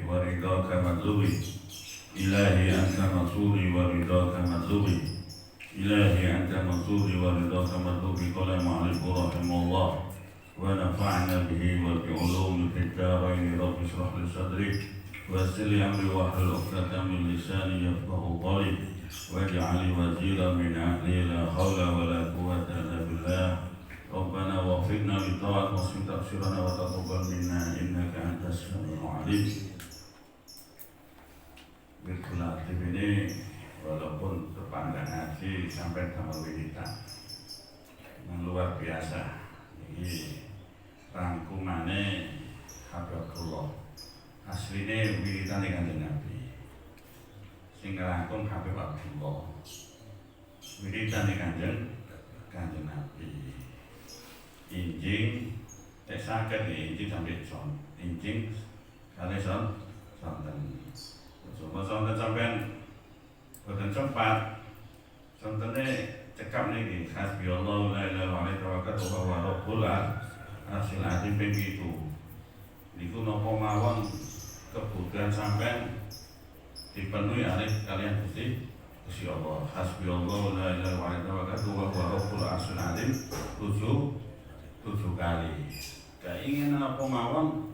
ورضاك مطلوبي إلهي أنت منصوري ورضاك مطلوبي إلهي أنت منصوري ورضاك مطلوبي. قال المؤلف رحمه الله ونفعنا به وبعلوم في الدارين. رب اشرح لي صدري ويسر لي أمري واحلل عقدة من لساني يفقهوا قولي واجعل لي وزيرا من أهلي لا حول ولا قوة إلا بالله. ربنا وفقنا للطاعة واصرف تقصيرنا وتقبل منا إنك أنت السميع العليم. Wirtulatif ini walaupun berpandang ngaji sampai sama wiridan yang luar biasa. Ini rangkumannya Habibullah. Aslinya wiridan Kanjeng Nabi. Sing ngrangkum Habib Abdullah. Wiridan Kanjeng Nabi. Injing saged injing sampai son. Injing kali sonten. Cuma sonten sampean boten cepat. Sontene cekap niki hasbiyallahu la ilaha illa huwa tawakkaltu wa rabbul arsyil azim ping 7. Niku napa mawon kebutuhan sampean dipenuhi oleh kalian Gusti Allah. Hasbiyallahu la ilaha illa huwa tawakkaltu wa rabbul arsyil azim 7 kali. Keinginan apa mawon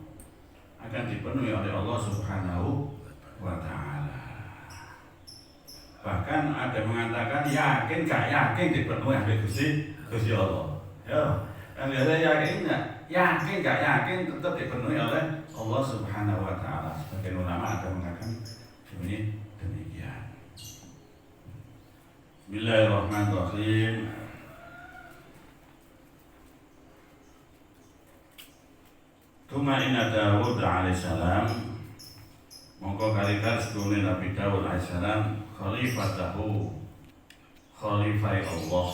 akan dipenuhi oleh Allah Subhanahu wa ta'ala. Bahkan ada mengatakan yakin gak yakin dipenuhi oleh Gusti Allah. Ya, yang ada yakin gak yakin tetap dipenuhi oleh Allah Subhanahu wa ta'ala. Sebagian ulama ada mengatakan demikian. Bismillahirrahmanirrahim. Tuma inna Dawud alaihissalam mongko kalikan sedune Nabi Dawud alaihissalam khalifatahu khalifai Allah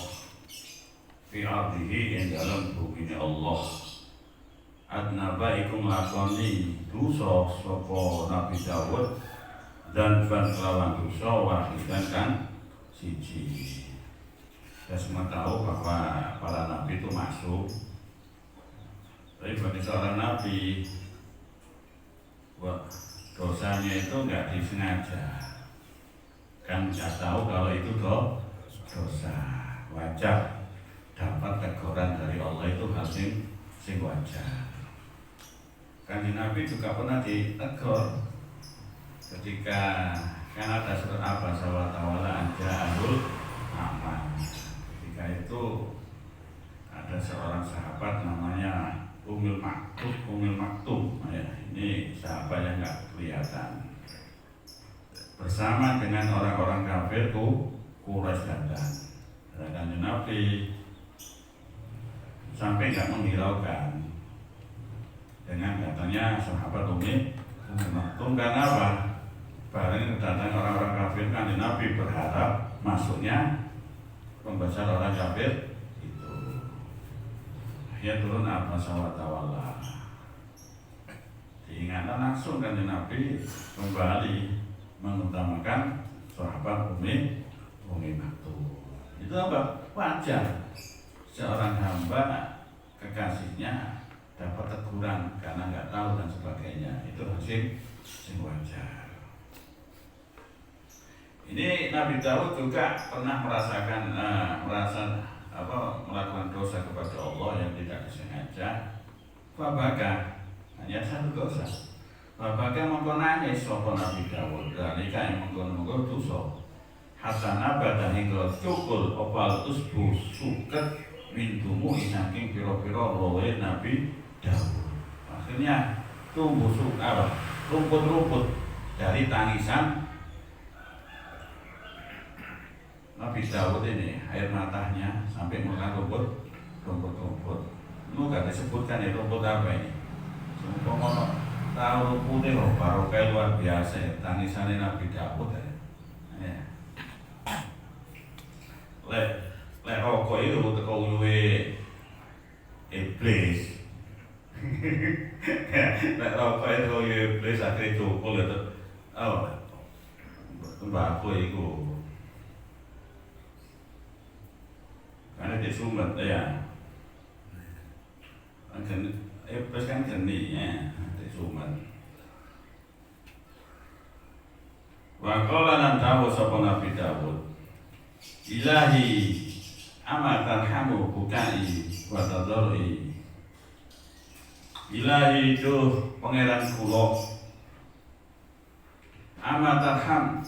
fi ardihi yang dalam bumi Allah. Adnaba ikum lakoni dosa sapa Nabi Dawud dan kelawan dosa wahidan kan siji. Kita semua tahu bahwa para nabi itu masuk. Tapi bagi seorang nabi, dosanya itu nggak disengaja. Kan nggak tahu kalau itu dosa. Wajar dapat teguran dari Allah itu hal sing wajar. Kanjeng Nabi juga pernah ditegur ketika kan ada surat Abasa wa tawalla anja'ahul aman. Ketika itu ada seorang sahabat namanya Umil Maktum, ya, ini sahabat yang nggak kelihatan bersama dengan orang-orang kafir Quraisy datang. Kanjeng Nabi sampai nggak menghiraukan dengan katanya sahabat Umil Maktum. Karena apa? Bareng kedatangan orang-orang kafir, Kanjeng Nabi berharap masuknya pembesar orang kafir. Ya turun apa sawat tawalla. Diingatkan langsung kan Nabi kembali mengutamakan sahabat Umi Maktum. Itu apa? Wajar seorang hamba kekasihnya dapat teguran karena nggak tahu dan sebagainya. Itu hasil yang wajar. Ini Nabi Daud juga pernah merasakan melakukan dosa kepada Allah yang tidak disengaja. Fabaka hanya satu dosa. Fabaka mengkonanya sopo Nabi Dawud. Dalika yang mengkono dosa. Hasan abadah hingga cukul opal usbu suket mintumu saking piro-piro rowe Nabi Dawud. Akhirnya tumbuh rumput-rumput dari tangisan Nabi Dawud ini, air matanya sampai makan rumput. Lu gak disebutkan ya rumput apa ini. Semua tahu rumputnya loh, barokah luar biasa ya, tangisannya Nabi Dawud ya. Lek rokok itu teko luwe iblis. Lek rokok itu iblis akhirnya cukul itu. Tembakau itu. Karena dia sumber ya, iblis kan geni ya, dia sumber. Wa qala lan dawuh sapa Nabi Daud, Ilahi ama tarhamu bukai wa tadharri. Ilahi itu pangeran kula, ama tarham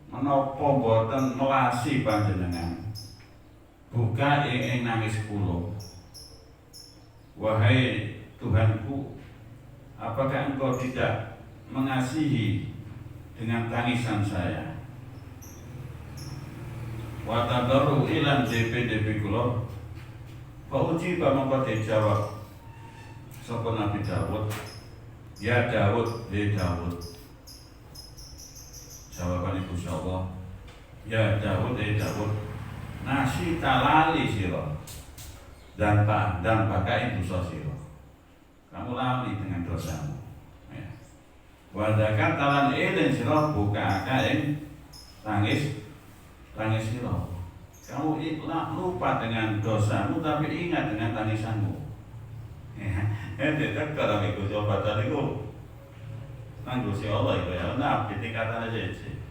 menapa boten melasi panjenengan buka ing nangis kula. Wahai Tuhanku, apakah engkau tidak mengasihi dengan tangisan saya? Wa tadarru ilan DP kula. Pak uji mongko dijawab sapa Nabi Daud, ya Daud, Daud. Jawaban ibu Allah, ya Daud, Daud, nasi talali sira dan pakai dosa sira. Kamu lali dengan dosamu. Ya. Wadakan talan eling sira buka ing tangis sira. Kamu lupa dengan dosamu tapi ingat dengan tangisanmu. Ente tak kalau ikut coba tadi ku nanggu si Allah itu ya, nabi tingkatan aja sih.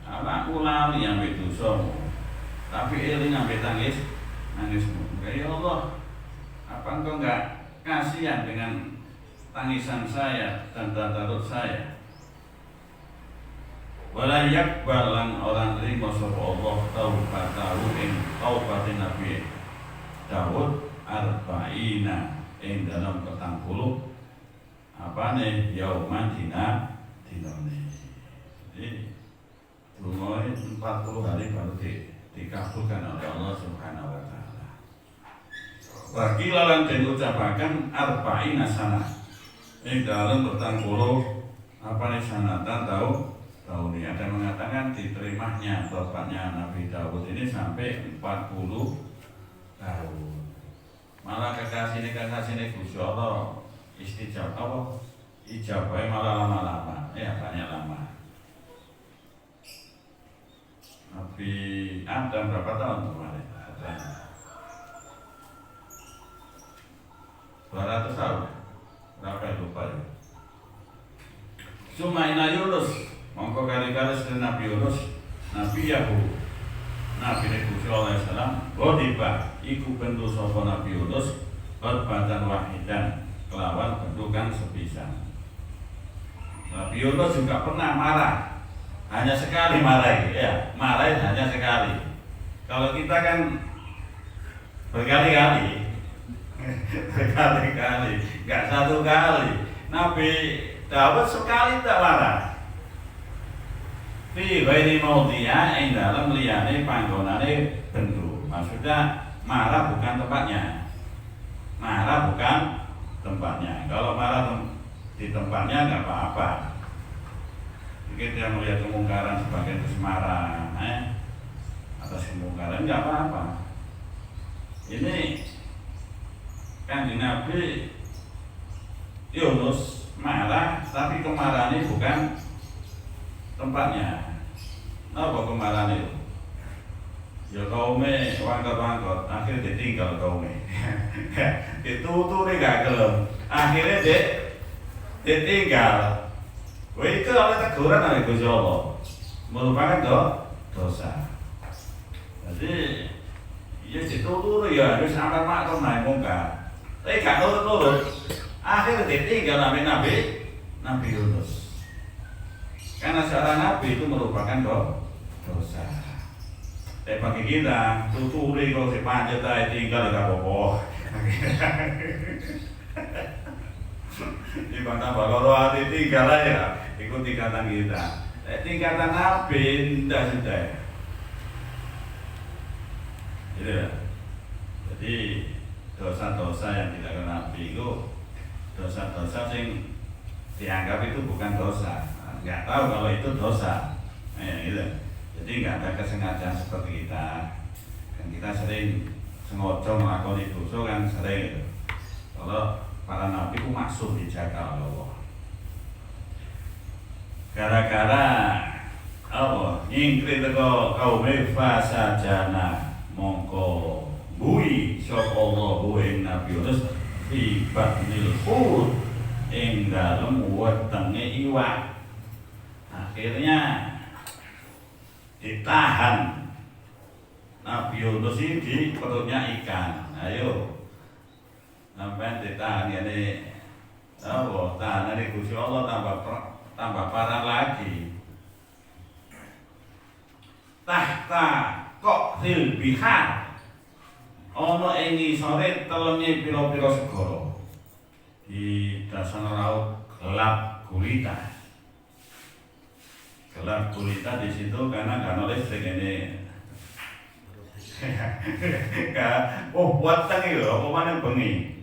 Anakku lali ambil dosamu, tapi eling ambil nangismu. Ya Allah, apa engkau enggak kasihan dengan tangisan saya dan tadarus saya? Wala yakbalan orang terima sapa Allah taubatahu ing taubatin Nabi Daud arba'ina ing dalam 40 apane yauman dinane. Jadi umumnya 40 hari baru dikabulkan oleh Allah Subhanahu wa taala. Wakilan den ucapaken arba'ina sanah ing dalam 40 apane sanatan tahun ini. Ada mengatakan diterimanya tobatnya Nabi Daud ini sampai 40 tahun. Malah kekasih ini Gusti Allah istijab apa? Ijabahnya malah lama-lama, ya banyak lama. Nabi Adam berapa tahun kemarin? 200 tahun. Berapa lupa ya? Sumaina Yunus mongko kali-kali sedaya Nabi Yunus, Nabi Yahud, Nabi Gusti Allah salam, godiba iku bentuk sapa Nabi Yunus, badatan wahidan, kelawan bentukan sepisan. Nabi Yunus juga pernah marah, hanya sekali marah, ya marah hanya sekali. Kalau kita kan berkali-kali, nggak satu kali. Nabi Daud sekali tak marah. Fi ghairi maudhi'a ing dalam liyane panggonane bendu. Maksudnya marah bukan tempatnya. Marah bukan tempatnya. Kalau marah di tempatnya enggak apa-apa. Jika dia melihat kemungkaran sebagai terus marah, atas kemungkaran enggak apa-apa. Ini Kanjeng Nabi Yunus marah, tapi kemarahannya bukan tempatnya. Apa kemarahan itu? Ya kaume wangkot-wangkot, akhirnya ditinggal kaume. Ditutur gak gelem, akhirnya ditinggal. Wah itu oleh teguran oleh Gusti Allah, merupakan dosa. Jadi ya ditutur ya harus amar ma'ruf nahi mungkar. Tapi gak nurut-nurut, akhirnya ditinggal Nabi Yunus. Karena seorang Nabi itu merupakan dosa. Bagi kita, tuturi kalau si panjat tinggal gak apa-apa. Di mana kalau hati tinggal aja, ikut tingkatan kita. Tingkatan Nabi tidak sudah. Jadi dosa-dosa yang dilakukan Nabi itu dosa-dosa yang dianggap itu bukan dosa. Nggak tahu kalau itu dosa, gitu. Jadi nggak ada kesengajaan seperti kita. Kan kita sering sengaja melakukan dosa kan sering. Gitu. Kalau para nabi itu maksud dijaga oleh Allah. Gara-gara apa? Ingkrit teko kaum fasajana mongko bui sapa Allah ing Nabi Yunus fi batnil hut ing dalem wetenge iwak. Akhirnya ditahan Nabi Yunus ini di perutnya ikan. Ayo sampai ditahan ini tahan ini Gusti Allah tambah parah lagi. Tahta kok bihar ana ing ngisore telenge pira-pira segara. Di dasar laut gelap gulita. Gelap gulita di situ karena kan listrik ini. Weteng itu apa mana bengi.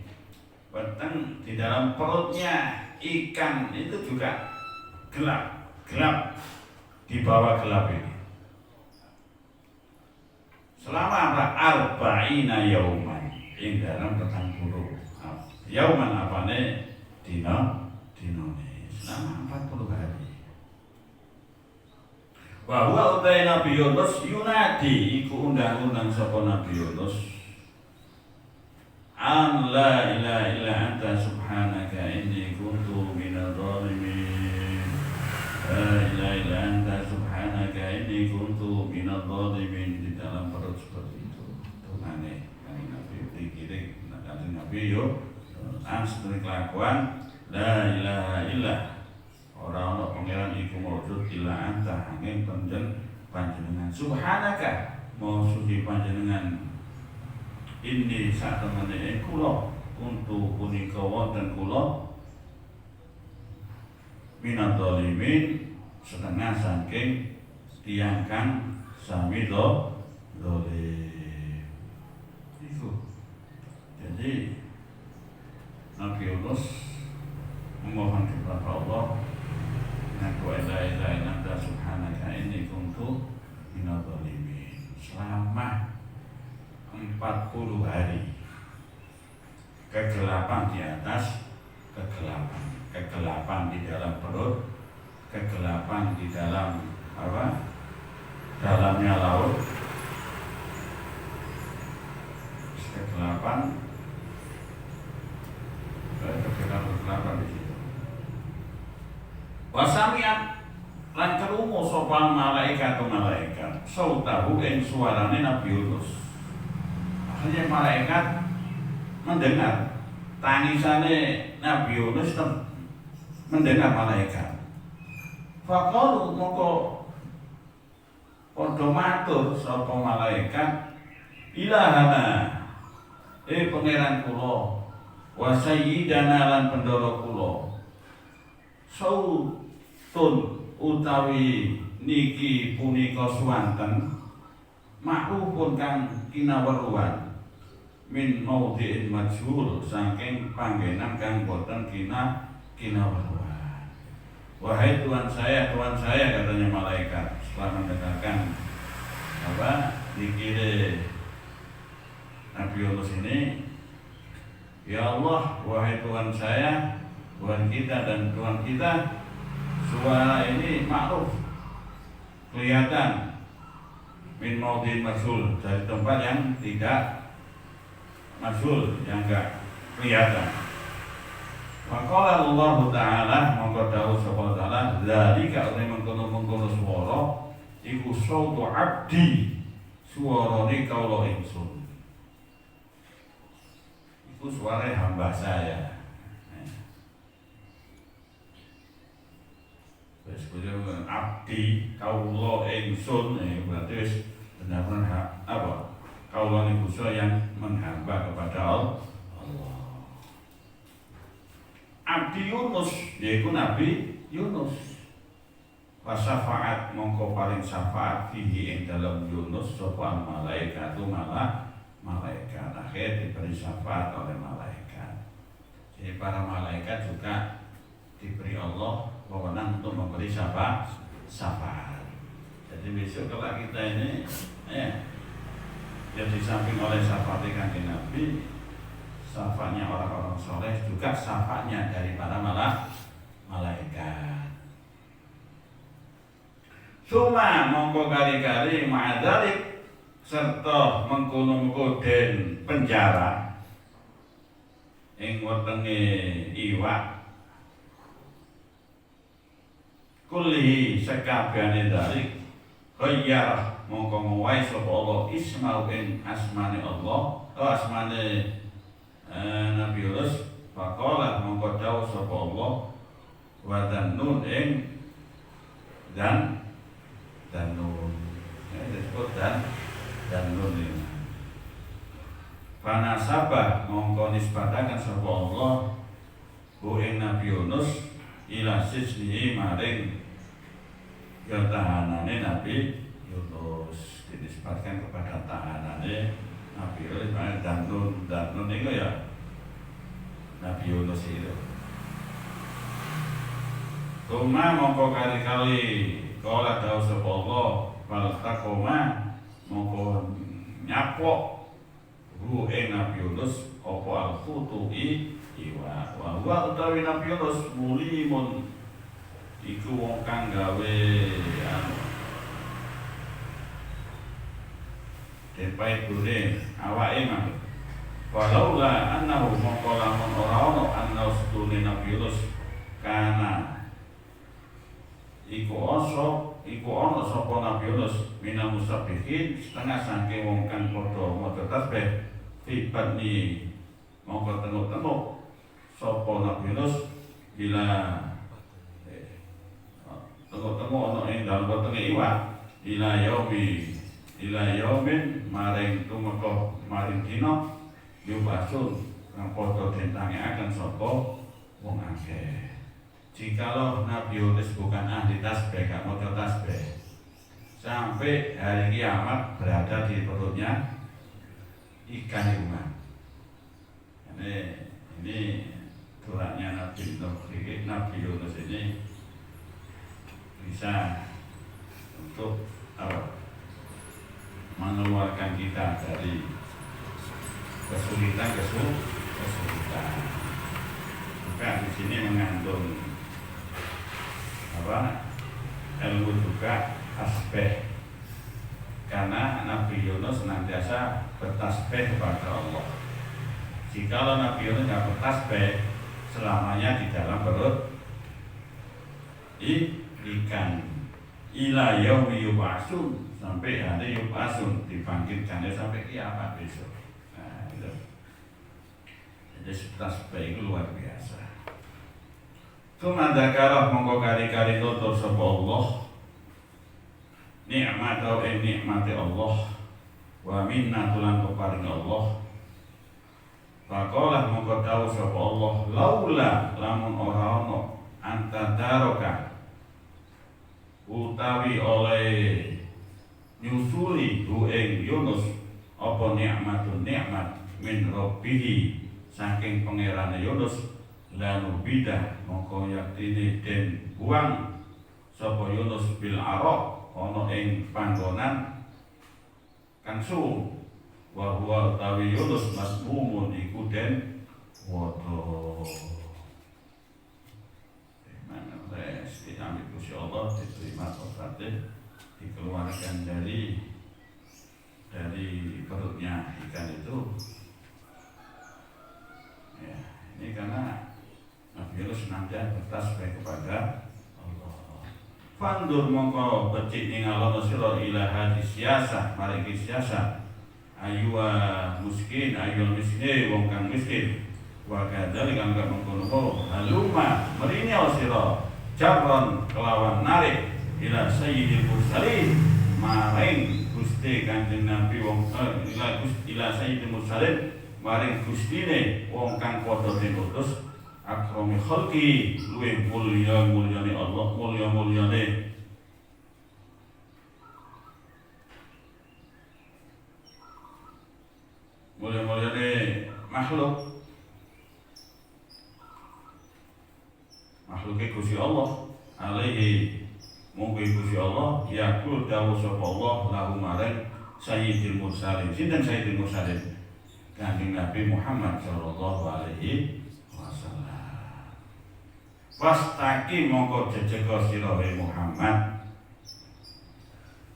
Weteng di dalam perutnya ikan itu juga gelap di bawah gelap ini. Selama arba'ina yauman ing dalam 40 yauman apane dina selama 40 hari. Bahwa utai Nabi Yunus yunadi iku undang-undang sapa Nabi Yunus an la ilaha illa anta subhanaka inni kuntu minadh dhalimin. La ilaha illa anta subhanaka inni kuntu minadh dhalimin. Di dalam perut seperti itu tungane kan Nabi dikira kan Nabi yo seperti kelakuan la ilaha illa orang ana pangeran iku maujud illa anta angin panjenengan subhanaka mau suci panjenengan ini sak temene kula untuk punika wonten kula minadh dhalimin setengah saking tiyang kang sami dolim itu. Jadi Nabi Yunus memohon kepada Allah, "Naku la ilaha illa anta subhanaka inni kuntu minadh dhalimin." Selama 40 hari kegelapan di atas kegelapan di dalam perut, kegelapan di dalam apa? Dalamnya laut, kegelapan di situ. Wasamiat lan krungu sapa malaikat sautahu ing suarane Nabi Yunus. Akhirnya malaikat mendengar tangisane Nabi Yunus, mendengar malaikat. Faqalu moko padha matur sapa malaikat, ilahana pangeran kula wa sayyidana lan pendoro kula sautun utawi niki punika swanten makrufun kang kinaweruhan min maudhi'in majhul saking panggenan kang boten kinaweruhan. Wahai Tuhan saya katanya malaikat setelah mendengarkan apa dikira Nabi Yunus ini, ya Allah, wahai Tuhan saya, Tuhan kita dan Tuhan kita, suara ini makruf, kelihatan min maudhi'in majhul, dari tempat yang tidak majhul, yang enggak kelihatan. Maka Allah Ta'ala mongko dawuh sapa taala, zalika uti mengkono swara iku sautu abdi, suarane kawula ingsun. Itu suara hamba saya. Wis punya abdi kawula ingsun, berarti wis benar-benar apa? Kawula niku yang menghamba kepada Allah. Abdi Yunus, yaitu Nabi Yunus. Wasyafaat mongko paling syafaat fihi ing dalam Yunus sapa malaikat malaikat akhir diberi syafaat oleh malaikat. Jadi para malaikat juga diberi Allah wewenang untuk memberi syafaat. Jadi besok kalau kita ini yang disamping oleh syafaat kanjeng Nabi, syafaatnya orang-orang soleh, juga syafaatnya dari para malaikat. Suma mongko kali-kali ma'adzalik serta mengkono-mengko den penjara ing wetenge iwak kulli sakabehane dari khayyar mongko ngowahi sapa Allah ismau ing asmane Allah asmane Nabi Yunus faqala mongko dawuh sapa Allah wa dannun ing dan nun disebut dan nun ini panasabah mongko nisbataken sapa Allah bu ing Nabi Yunus ila sisnihi maring tahanane Nabi Yunus dinisbatkan kepada tahanane Nabi Yunus dan nun itu ya Nabi Yunus itu Tuma mongko kali-kali kala dawuh sapa Allah fal taqoma mongko nyapok hu ing Nabi Yunus apa al-futu iwa wa huwa utawi Nabi Yunus mulimun iku wong kang gawe depai gune awake mah walaula annahu mongko lamun ora ono anna stune Nabi Yunus kana iku ono sapa Nabi Yunus minal musabbihin setengah saking wong kang padha maca tasbih tibatni mongko tengok-tengok sapa Nabi Yunus bila tengok-tengok ono ing dalem wetenge iwak ila yaumin maring tumeka maring dina yubasun kang padha ditangiaken sapa wong akeh. Jikalau Nabi Yunus bukan ahli tasbih, gak mau tasbih, sampai hari kiamat berada di perutnya ikan iman. Ini doanya Nabi Yunus ini bisa untuk mengeluarkan kita dari kesulitan. Maka di sini mengandung ilmu juga tasbih, karena Nabi Yunus senantiasa bertasbih kepada Allah. Jikalau Nabi Yunus tidak bertasbih selamanya di dalam perut ikan ila yaumi yub'atsun sampai hari yub'atsun dibangkitkannya sampai kiamat besok. Nah, itu. Jadi tasbih itu luar biasa. Tumadakarah mongko kari-kari nutur sapa Allah nikmat au nikmati Allah wa minna tulan peparing Allah. Faqala mongko dawuh sapa Allah laula lamun ora ono antadaroka utawi oleh nyusuli hu ing Yunus apa nikmatun nikmat min rabbihi saking pangerane Yunus lanu bidah mongko yaktine den buang sapa Yunus bil araq ana ing panggonan kang suwung wa huwa utawi Yunus masmumun iku den wodo mana res diambil Gusti Allah diterima tobaté dikeluarkan dari perutnya ikan itu ya ini karena Nabi Yunus senantiasa bertasbih kepada Allah. Fandur mongko becik ningalono sira ila hadis siasah mariki siasah ayuwa miskin wong kang miskin wa kadzalik kang mengkono haluma merini sira jabron kelawan narik ila sayyidil mursalin maring Gusti Kanjeng Nabi wong ila sayyidil mursalin maring gustine wong kang padha diutus akrami khalqi luwih mulyane Allah mulyane makhluk Gusti Allah alaihi mungkin Gusti Allah yakul dawuh sapa Allah lahu maring sayyidil mursalin sinten sayyidil mursalin Kanjeng Nabi Muhammad sallallahu alaihi wastaqi mongko jejeka sira Muhammad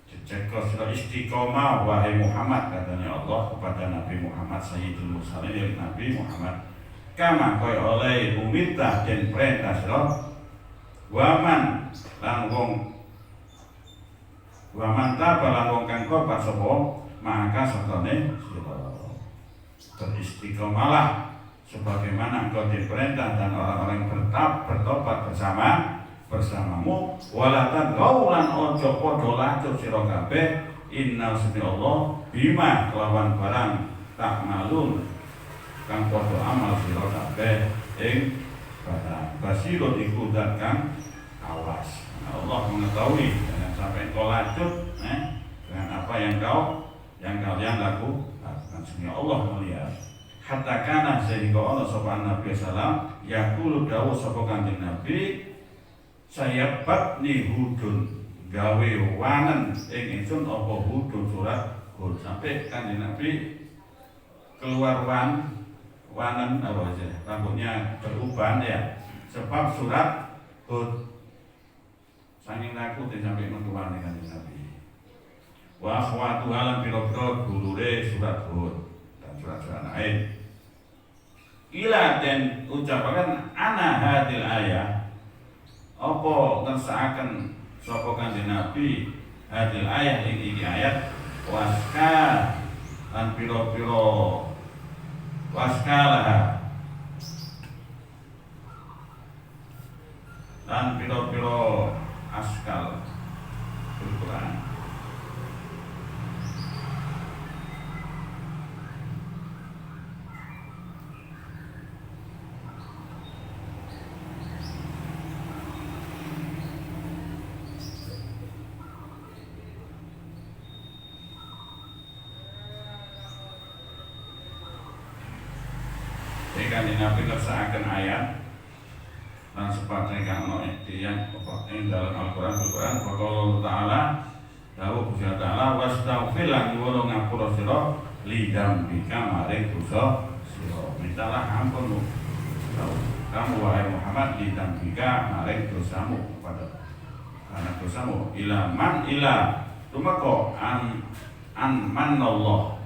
jejeka sira istiqomah wahai Muhammad katanya Allah kepada Nabi Muhammad Sayyidul Mursalin Nabi Muhammad kama kaya oleh umirta den perintah sira waman lan wong tabalan wong kang tobat sapa maka sertane sira beristiqomalah sebagaimana engkau diperintah dan orang-orang bertobat bersamamu walatan kaulan ojo podo lacut sira kabeh inna Allah bima kelawan barang tak malun kang podo amal sira kabeh ing barang basirun iku dan kang awas. Allah mengetahui, jangan sampai engkau lacut dengan apa yang kalian lakukan. Sehingga Allah melihat hatta kana sehingga Allah subhanahu Nabi sallam yaqulu dawuh sapa kanjeng Nabi saya batni hudun gawe wanen ing ingsun apa hudun surat Hud sampai kanjeng Nabi keluar wanen apa aja rambutnya beruban ya sebab surat Hud saking takut sampai mentuan kanjeng Nabi wa akhwatu alam pira-pira gulure surat Hud dan surat-surat lain ila dan ucapakan ana hadil ayat apa ngersakaken sapa kanjeng Nabi hadil ayat iki ayat waska lan pira-pira waskalah lan pira-pira askal Al-Quran kanjeng Nabi ngersakaken ayat lan sepatutnya kang ono yang ing dalam Al-Qur'an faqala ta'ala dawuh Gusti ta'ala wastaghfir lan nyuwun ngapura sira lidam bika maring dosa sira mintalah ampun kamu wahai Muhammad lidam bika maring dosamu kepada karena dosamu ila man ila tumeka an manallah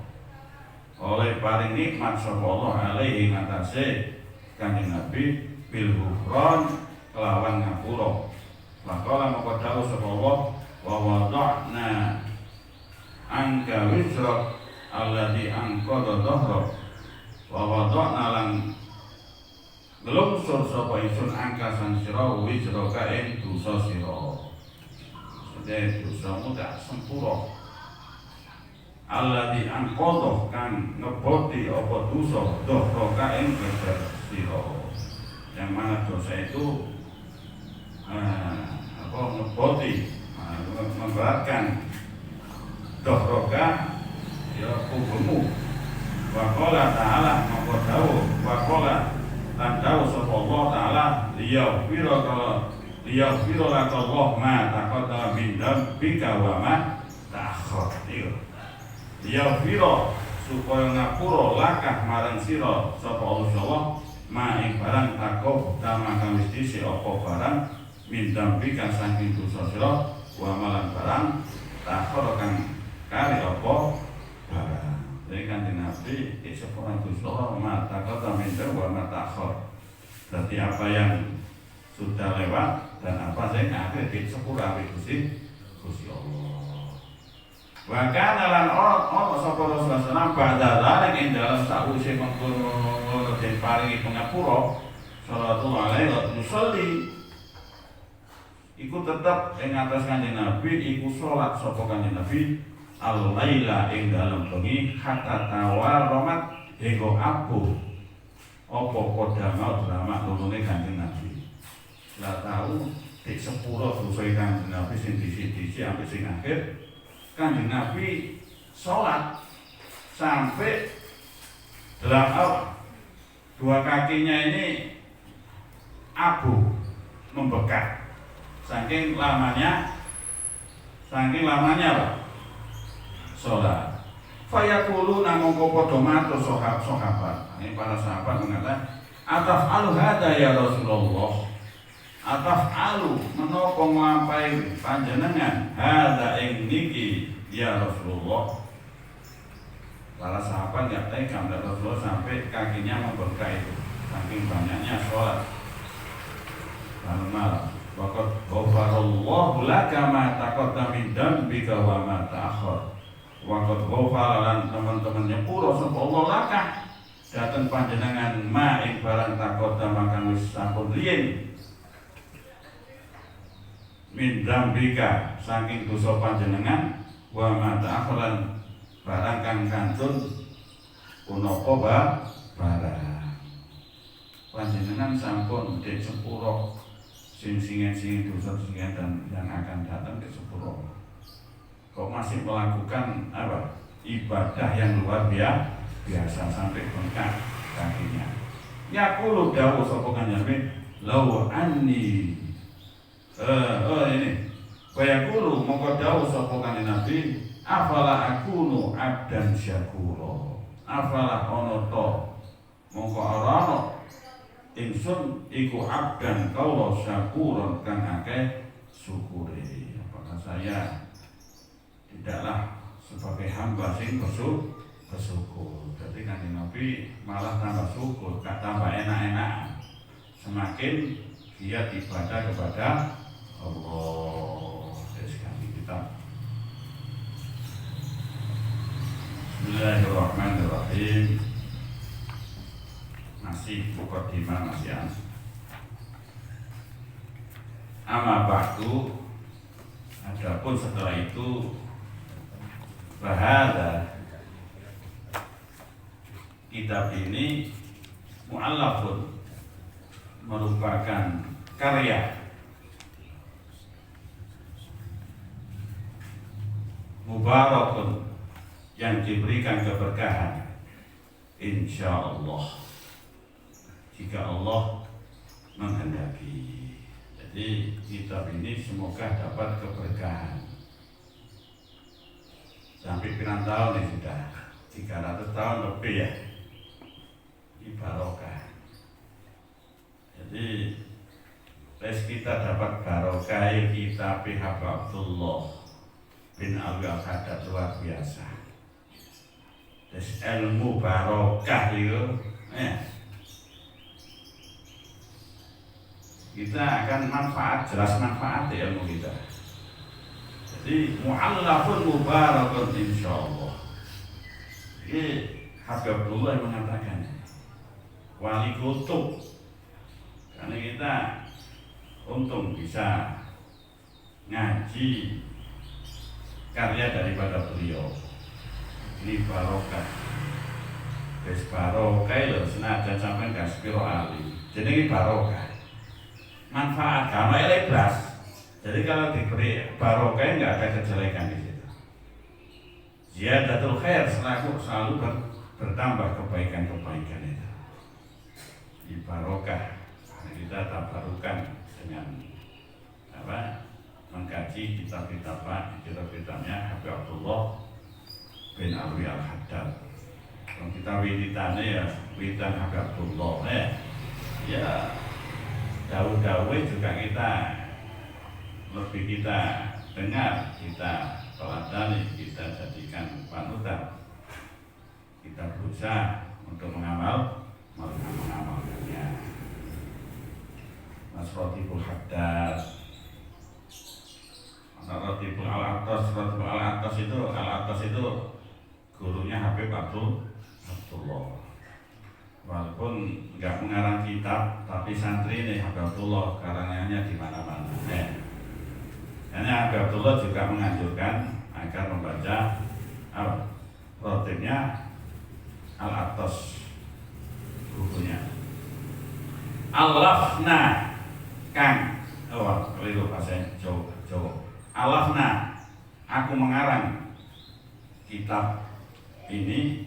oleh paring nikmat sapa Allah alaihi ngatase kanjeng Nabi bil ghufran kelawan ngapura maka moko dawuh sapa Allah wa wada'na anka wizra alladzi anqadha dhahra wa wada'na lan nglungsur sapa ingsun angka sang sira wizra ka ing dosa sira sedhe dosamu tak sempurna alladzi anqadha kang ngeboti apa dosa dhahra ka ing geger sira yang mana dosa itu ngeboti memberatkan dohroka ya kubumu wakola ta'ala maka dawuh wakola dan dawuh sapa Allah ta'ala liyaghfira laka Allah ma taqaddama min dzambika wa ma ta'akhkhar liyaghfira supaya ngapura lakah marang sira sapa Allah ma ing barang takok dama kang wis dhisik apa barang mindam bika saking dosa sira wa malan barang takhor kang kari apa barang jadi kanjeng Nabi sepura dosa ma takok mindam wa ma takhor berarti apa yang sudah lewat dan apa sing akhir di sepura Gusti Allah wa kana lan ono sapa Rasulullah sallallahu alaihi wasallam ing dalam sakwise mengkono den paringi pangapura sallallahu alaihi wasallam iku tetep ing atas kanjeng Nabi iku salat sapa kanjeng Nabi al-laila ing dalam bengi hatta tawarramat hingga abuh apa kodama drama lulune kanjeng Nabi la tahu dik sepuro dosa kanjeng Nabi sing disi-disi sampai sing akhir kanjeng Nabi sholat sampai dua kakinya ini abu membekat saking lamanya Pak sholat fayaqulu namangka padha matur sahabat ini para sahabat mengatakan ataf'alu hadza ya Rasulullah ataf'alu menapa nglampahi panjenengan hadza ing niki ya Rasulullah para sahabat nggak tega Rasulullah sampai kakinya membengkak itu saking banyaknya sholat malam malam. Waqad ghafarallahu laka ma taqaddama min dhanbika wa ma ta'akhkhar. Waqad ghafara lan teman-teman nyepuro sapa Allah laka dateng panjenengan ma ing barang taqaddama kang wis sampun riyen min dhanbika saking dosa panjenengan wa ma ta'akhkhar barang kang kantun punapa barang panjenengan sampun dek sepuro sing dosa singen dan yang akan datang ke sepuro. Kok masih melakukan apa ibadah yang luar biasa sampai bengkak kakinya. Yaqulu dawu sapa kanjeng law anni ini wa yaqulu mongko dawu sapa kanjeng Nabi afala akunu abdan syakura. Afala ono to mongko ora ono ingsun iku abdan kaula syakuron kang akeh syukure. Apakah saya tidaklah sebagai hamba sing bersyukur. Jadi kanjeng Nabi malah tambah syukur, gak tambah enak-enak. Semakin giat ibadah kepada Allah. Sekali kita Bismillahirrahmanirrahim. Masih mukadimah masih amma ba'du. Adapun setelah itu bahada kitab ini mu'allafun merupakan karya mubarakun yang diberikan keberkahan insyaallah jika Allah menghendaki. Jadi kitab ini semoga dapat keberkahan. Sampai pirang tahun ini sudah 300 tahun lebih ya di barokah. Jadi les kita dapat barokah kitab Abdullah bin Al-Haddad luar biasa. Terus ilmu barokah itu kita akan jelas manfaat ilmu kita. Jadi mu'allafun mubarakun insyaallah. Ini Habib Abdullah yang mengatakan wali kutub. Karena kita untung bisa ngaji karya daripada beliau. Ini barokah. Wis barokah lho senajan sampean gak sepiro ali. Jenenge barokah. Manfaat karena ikhlas. Jadi kalau diberi barokah nggak ada kejelekan di situ. Ziyadatul khair selalu bertambah kebaikan itu. Di barokah kita tabarukan dengan apa? Mengkaji kitab-kitabnya Habib Abdullah bin Abi Al-Haddad. Kalau kita wiridane ya wiridan Habib Abdullah ya. Daun-daun juga kita dengar, kita teladani, kita jadikan panutan. Kita berusaha untuk mengamalkannya. Mas Rotibul Haddad, Rotibul Al-Atas itu gurunya Habib Abdullah. Walaupun nggak mengarang kitab, tapi santri ini Habib Abdullah karangannya di mana-mana. Karena Habib Abdullah juga menganjurkan agar membaca rotibnya Al-Atas bukunya. Alafna kang, keliru bahasa Jawa. Alafna, aku mengarang kitab ini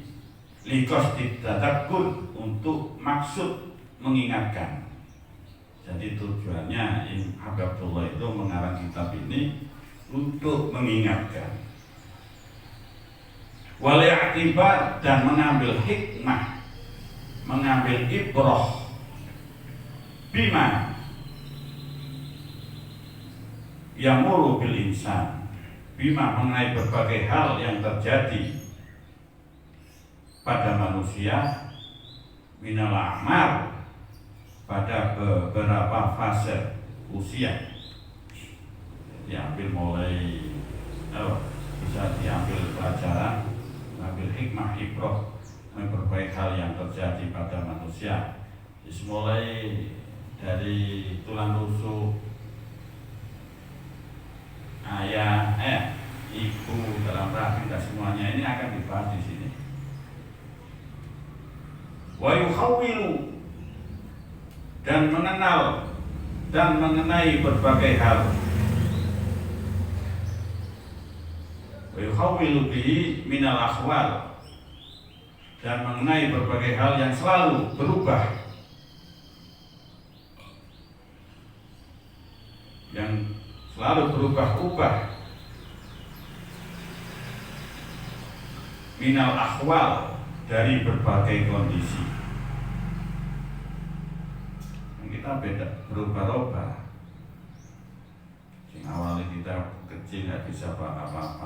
likos didadakur untuk maksud mengingatkan. Jadi tujuannya Habib Abdullah itu mengarang kitab ini untuk mengingatkan. Wal i'tibar dan mengambil hikmah, mengambil ibrah bima yamuru bil insan, bima mengenai berbagai hal yang terjadi pada manusia minal a'mal pada beberapa fase usia. Diambil mulai bisa diambil pelajaran, ambil hikmah ibrah, memperbaiki hal yang terjadi pada manusia. Mulai dari tulang rusuk ayah, ibu dalam rahim dan semuanya ini akan dibahas di sini. Wa yukhawwilu, dan mengenal dan mengenai berbagai hal. Wa yukhawwilu bihi minal akhwal, dan mengenai berbagai hal yang selalu berubah, yang selalu berubah-ubah, minal akhwal, dari berbagai kondisi. Kita beda, berubah-ubah. Yang awalnya kita kecil nggak bisa apa-apa,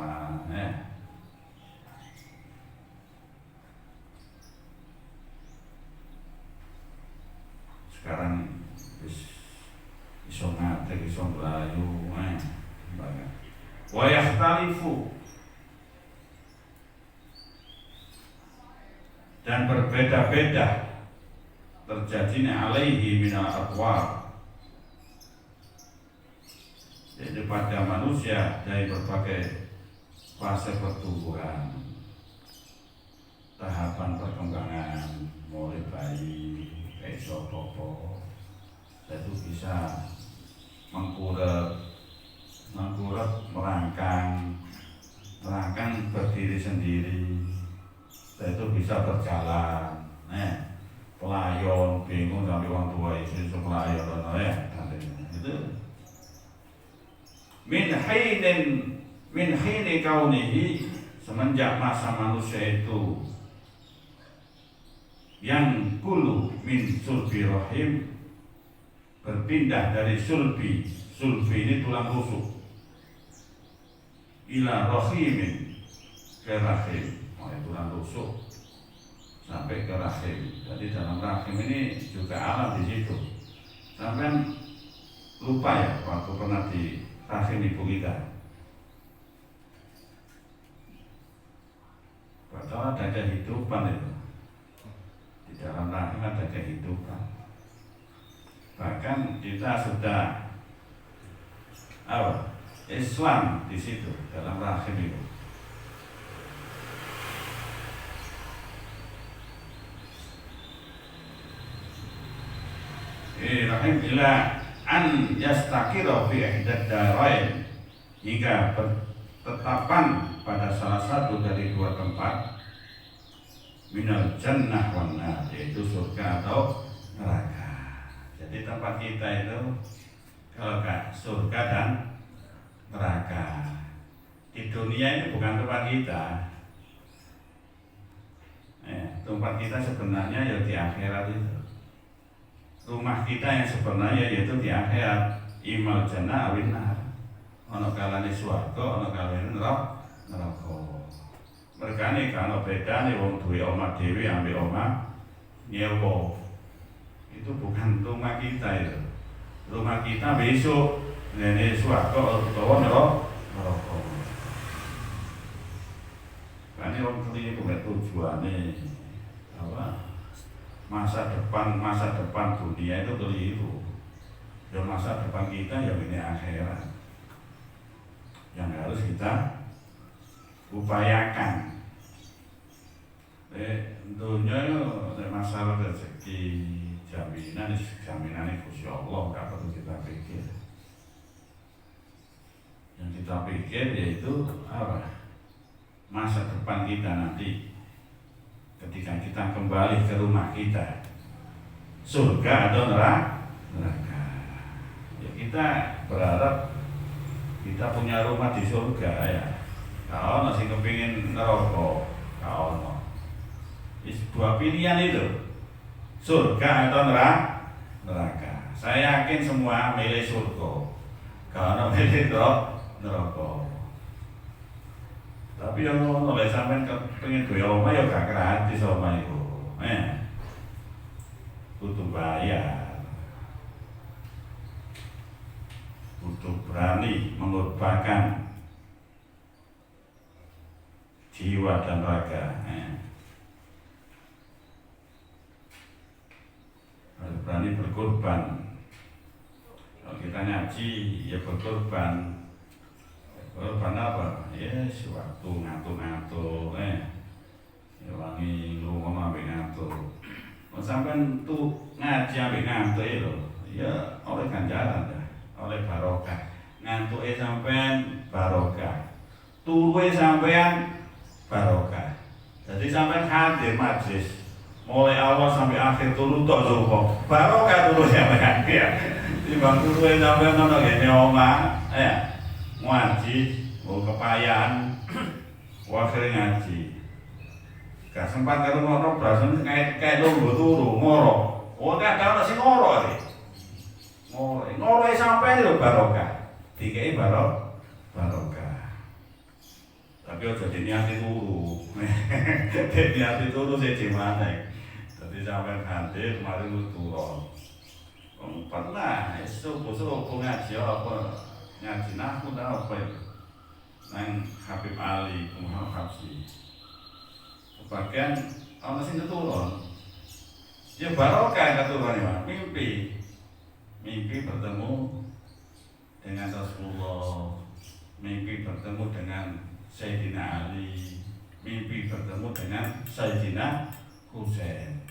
sekarang iso ngatek, iso melayu, banyak. Wa yakhtalifu, dan berbeda-beda terjadinya alaihi minal atwar, jadi pada manusia dari berbagai fase pertumbuhan, tahapan perkembangan, mulai bayi, esok popo, itu bisa mengkurep, merangkang berdiri sendiri, itu bisa berjalan, pelayon, bingung sampai orang tua itu pelayon, itu min hini kaunihi, semenjak masa manusia itu yang kulu min sulbi rahim, berpindah dari sulbi ini tulang rusuk, ila rahimin, ke rahim, tulang rusuk sampai ke rahim. Jadi dalam rahim ini juga alam di situ. Sampai lupa ya waktu pernah di rahim ibu kita. Padahal ada kehidupan itu. Di dalam rahim ada kehidupan. Bahkan kita sudah Islam di situ dalam rahim itu. Rahim ila an yastakira fi ihdad darain, hingga bertetapan pada salah satu dari dua tempat, minal jannah wan nar, yaitu surga atau neraka. Jadi tempat kita itu kalau gak surga dan neraka. Di dunia ini bukan tempat kita. Tempat kita sebenarnya ya di akhirat itu. Rumah kita yang sebenarnya yaitu di akhirat, imal jannah awin nar. Ono kalane swarga, ono kalane neraka. Mergane kalau bedane wong duwe omah dhewe ambek omah nyewa. Itu bukan rumah kita itu. Rumah kita besok ngene swarga utawa neraka. Kane wong kuwi kuwi tujuane apa? Masa depan dunia itu keliru. Dan masa depan kita ya ini akhirat yang harus kita upayakan. Dunia itu masalah rezeki, jaminan Gusti Allah, gak perlu kita pikir. Yang kita pikir yaitu apa? Masa depan kita nanti ketika kita kembali ke rumah kita, surga atau neraka. Ya, kita berharap kita punya rumah di surga ya. Kalau masih kepingin neraka, kalau dua pilihan itu, surga atau neraka. Saya yakin semua milih surga, kalau milih neraka. Tapi yang oleh sampean pengen duwe omah ya gak gratis omah iku. Butuh bayar. mengorbankan jiwa dan raga. Harus berani berkorban. Kalau kita ngaji ya berkorban. Berkorban apa? Ya sewaktu ngantuk-ngantuk, ya wangi ngomong ambek ngantuk. Sampai tuh ngaji ambek ngantuk ya oleh ganjaran dah, oleh barokah. Ngantuk sampean barokah, turu sampean barokah. Jadi sampean hadir majlis mulai awal sampai akhir turu tok zuhur barokah turu sampean ya. Di bang turu sampean ono ngene omah ngaji mau kepayahan wakil ngaji gak sempat karo ngono brasen kayak lungguh turu ngoro. Oh gak tau sing ngoro iki. Ngoro sampean lho barokah. Dikei barokah. Tapi aja diniati turu. Diniati turu sing mana. Dadi sampean hadir mari turu. Pernah subuh-subuh ngaji apa? Ngaji nahwu apa itu? Nang Habib Ali Muhammad Habsyi. Sebagian ana sing keturun. Ya barokah keturun ya, mimpi bertemu dengan Rasulullah, mimpi bertemu dengan Sayyidina Ali, mimpi bertemu dengan Sayyidina Husain.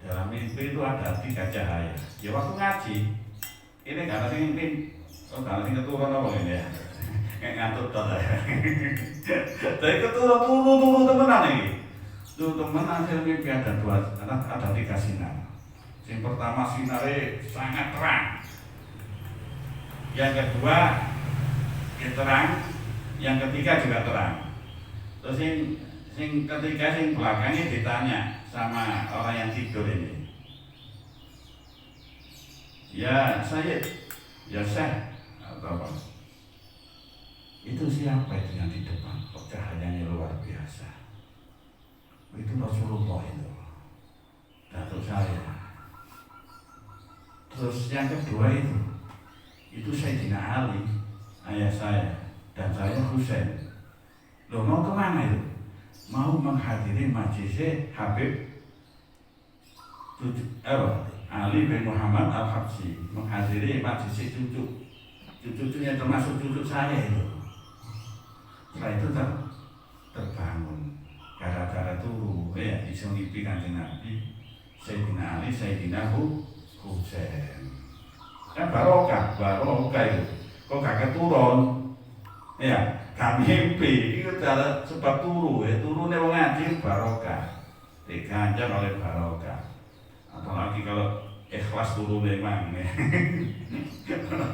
Dalam mimpi itu ada 3 cahaya. Ya waktu ngaji, ini gak ada yang mimpi, gak ada yang keturun apa ini ya? Ngantuk tok ya. Tapi keturun temenan iki. Tuh teman hasil mimpi ada 3 sinar. Yang pertama sinare sangat terang. Yang kedua terang, yang ketiga juga terang. Terus yang ketiga yang belakangnya ditanya sama orang yang tidur ini. Ya Sayyid, ya Syekh atau apa? Itu siapa itu yang di depan? Cahayanya luar biasa. Itu Rasulullah itu, datuk saya. Terus yang kedua itu Sayyidina Ali, ayah saya, dan saya Husain. Loh mau kemana itu? Mau menghadiri majlis Habib Ali bin Muhammad Al-Habsyi, menghadiri majlis cucunya termasuk cucu saya itu. Setelah itu terbangun gara-gara turu iso ngipi Kanjeng Nabi Sayyidina Ali, Sayyidina Husain. Kan barokah itu. Kok gak keturun? Ya, gak mimpi. Itu adalah sebab turu turune wong ngaji barokah. Diganjar oleh barokah. Apalagi kalau ikhlas turu memang.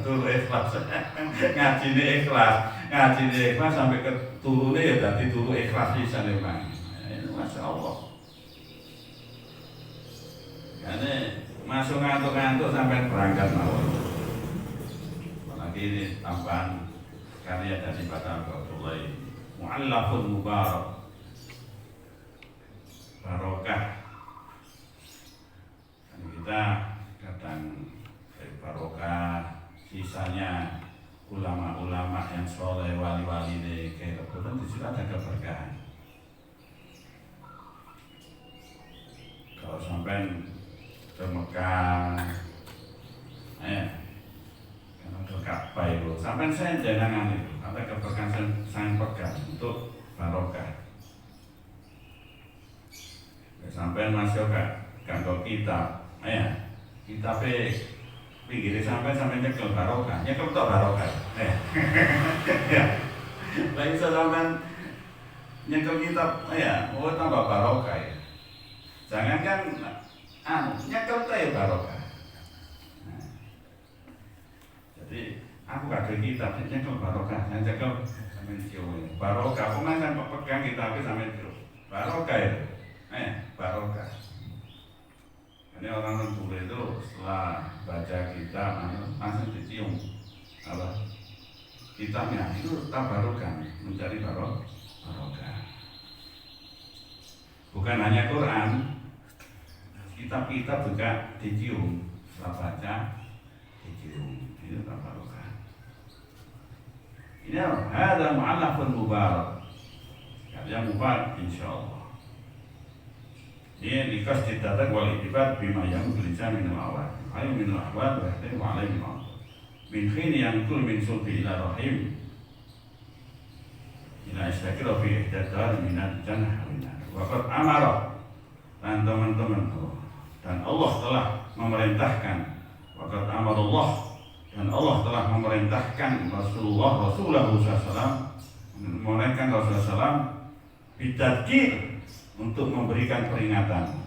Turu ikhlas. Ngajine ikhlas sampai ke turune ya dadi turu ikhlas pisan memang. Masya Allah. Karena masuk ngantuk-ngantuk sampai berangkat mawon. Apalagi ini tambahan karya dari Bapak Abdullah Mu'allafun Mubarak, barokah. Dan kita kadang barokah, sisanya ulama-ulama yang soleh, wali-wali ini kayak kebetulan di situ ada keberkahan. Kalau sampai ke Mekah, karena ke Ka'bah itu, sampai saya jangan itu, ada keberkahan saya pegang untuk barokah. Sampai masuk ke kantor kitab, kitabnya pinggirnya sampai nyekel barokah, nyekel untuk barokah. Lagi sampai nyekel kitab, tambah barokah ya. Jangan kan nyekel teh barokah. Jadi aku gak ada kitab nyekel barokah, nyekel sampai cium barokah. Aku kan pegang kitabnya sampai cium barokah itu, barokah. Ini orang bule itu setelah baca kitab langsung dicium apa kitabnya itu tabarokah, mencari barokah. Bukan hanya Quran, kitab-kitab juga dicium, setelah baca dicium, itu tabarokah. Ini ada mu'allafun mubarak. Kalian mubarak insyaallah. Ini likas ditatak wal itibat bima yang tulisan minal awal. Ayo minal awal berarti wa alaihi wa min khini yang kul min sulbi ila rahim ila istakira fi ihdadar minat jannah wa qad amara. Dan teman-teman, dan Allah telah memerintahkan, wa qad amara Allah, dan Allah telah memerintahkan Rasulullah SAW, memerintahkan Rasulullah SAW bidadkir, untuk memberikan peringatan.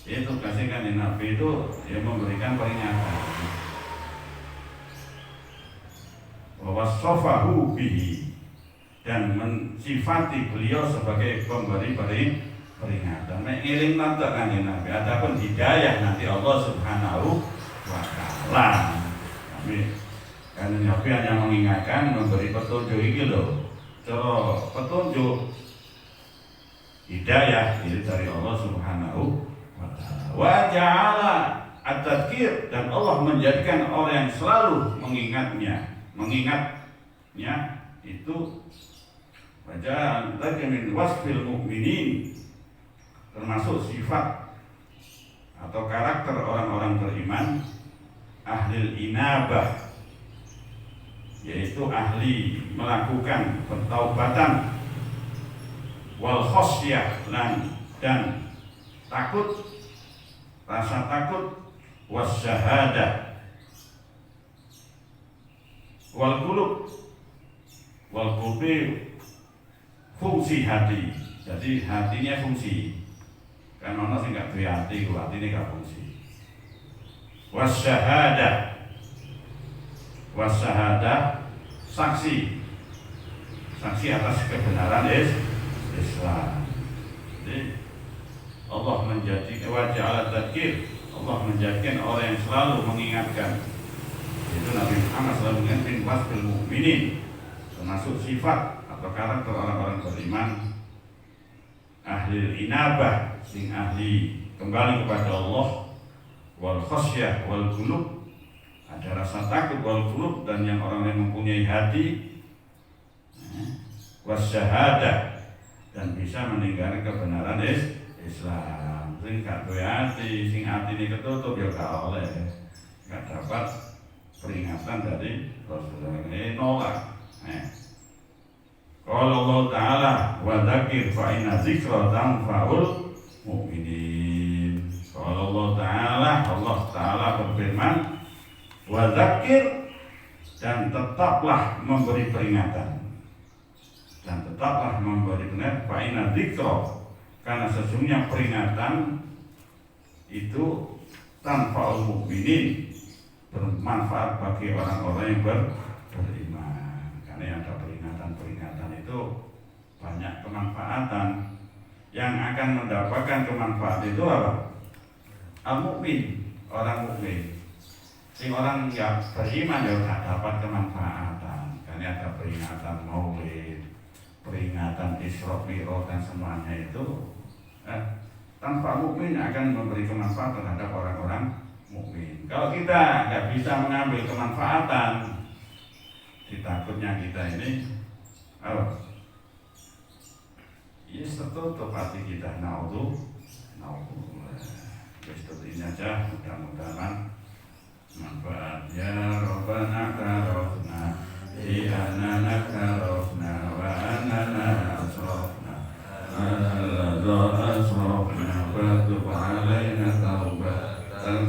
Itu kasihkan Nabi itu dia memberikan peringatan. Bahwa sofahu bihi, dan mensifati beliau sebagai pemberi peringatan. Mengiring nanti kan Nabi. Adapun hidayah nanti Allah Subhanahu wa Ta'ala. Kami karena Nabi hanya mengingatkan, memberi petunjuk ini loh. Cara petunjuk hidayah itu dari Allah Subhanahu wa Ta'ala. Wa ja'ala at-tadhkir, dan Allah menjadikan orang yang selalu mengingatnya itu wajah lagi min wasfil mu'minin, termasuk sifat atau karakter orang-orang beriman, ahlil inabah, yaitu ahli melakukan pertaubatan, wal khosyah, dan takut, rasa takut, wasyahadah, wal qulub, wal qulubi, fungsi hati. Jadi hatinya fungsi. Kan ono sing gak duwe hati, hatine gak fungsi. Wasyahadah, wasyahadah, saksi atas kebenaran Islam. Jadi Allah menjadikan wajah alat tadkir, Allah menjadikan orang yang selalu mengingatkan. Itu Nabi Muhammad selalu mengingatkan wasfil mu'minin, termasuk sifat atau karakter orang-orang beriman, ahli inabah, sing ahli kembali kepada Allah, wal khosyah wal qulub, ada rasa takut, wal qulub, dan yang orang yang mempunyai hati, wasyahadah, dan bisa meninggalkan kebenaran Islam. Sing gak duwe hati, sing atine ketutup ya gak oleh, gak dapat peringatan dari Rasulullah. Ini nolak. Qala Allah Ta'ala wa dzakir fa inna dzikra tanfa'ul mu'minin. Qala Allah Ta'ala berfirman, wa dzakir, dan tetaplah memberi peringatan. Dan tetaplah memberi peringatan, fa inna dzikra, karena sesungguhnya peringatan itu tanfa'ul mu'minin, bermanfaat bagi orang-orang yang beriman. Karena ada peringatan itu banyak kemanfaatan. Yang akan mendapatkan kemanfaat itu apa? Al-mu'min, orang mukmin. Si orang yang beriman ya tidak dapat kemanfaatan. Karena ada peringatan maulid, peringatan Isra Mi'raj, dan semuanya itu tanpa mukmin akan memberi kemanfaat terhadap orang-orang mukmin. Kalau kita nggak bisa mengambil kemanfaatan, takutnya kita ini tertutup hati kita. Naudzubillah. Ini aja, mudah-mudahan manfaat.